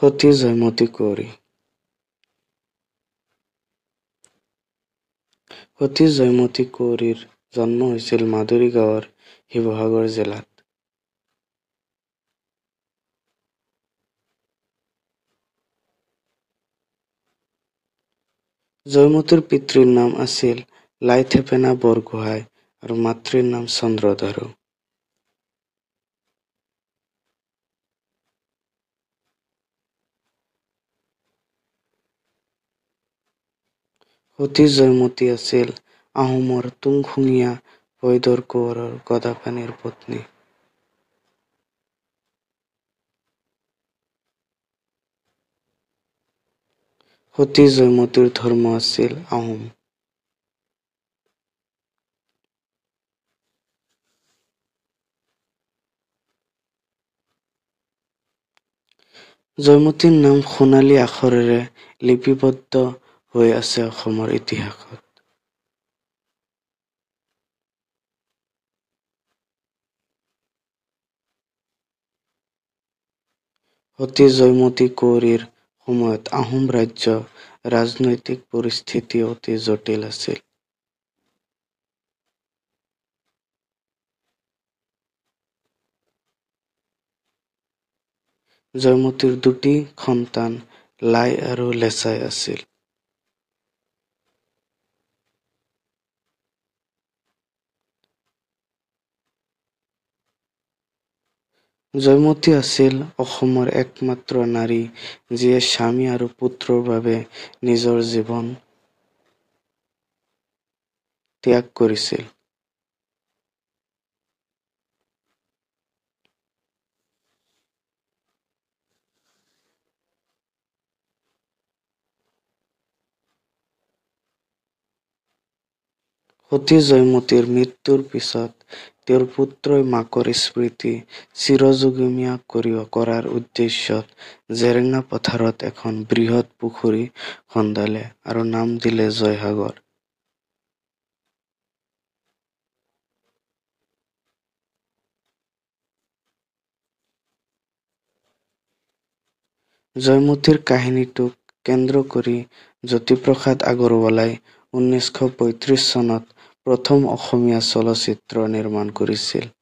সতী জয়মতী কুঁৱৰী। সতী জয়মতী কুঁৱৰীৰ জন্ম হৈছিল মাধুৰী গাঁৱৰ শিৱসাগৰ জিলাত। জয়মতীৰ পিতৃৰ নাম আছিল লাইথেপেনা বৰগোহাঁই আৰু মাতৃৰ নাম চন্দ্ৰধাৰু। সতী জয়মতী আছিল আহোমৰ তুংখুঙীয়া ভয়ঁদৰ কোঁৱৰৰ গদাপাণিৰ পত্নী। সতী জয়মতীৰ ধৰ্ম আছিল আহোম। জয়মতীৰ নাম সোণালী আখৰেৰে লিপিবদ্ধ হৈ আছে অসমৰ ইতিহাসত। সতী জয়মতী কুঁৱৰীৰ সময়ত আহোম ৰাজ্যৰ ৰাজনৈতিক পৰিস্থিতি অতি জটিল আছিল। জয়মতীৰ দুটি সন্তান লাই আৰু লেছাই আছিল। জয়মতী আছিল অসমৰ একমাত্ৰ নাৰী যিয়ে স্বামী আৰু পুত্ৰৰ বাবে নিজৰ জীৱন ত্যাগ কৰিছিল। সতী জয়মতীৰ মৃত্যুৰ পিছত তেওঁৰ পুত্ৰই মাকৰ স্মৃতি চিৰযুগমীয়া কৰাৰ উদ্দেশ্যত জেৰেঙা পথাৰত এখন বৃহৎ পুখুৰী খন্দালে আৰু নাম দিলে জয়সাগৰ। জয়মতীৰ কাহিনীটোক কেন্দ্ৰ কৰি জ্যোতিপ্ৰসাদ আগৰৱালাই 1935 চনত প্ৰথম অসমীয়া চলচ্চিত্ৰ নিৰ্মাণ কৰিছিল।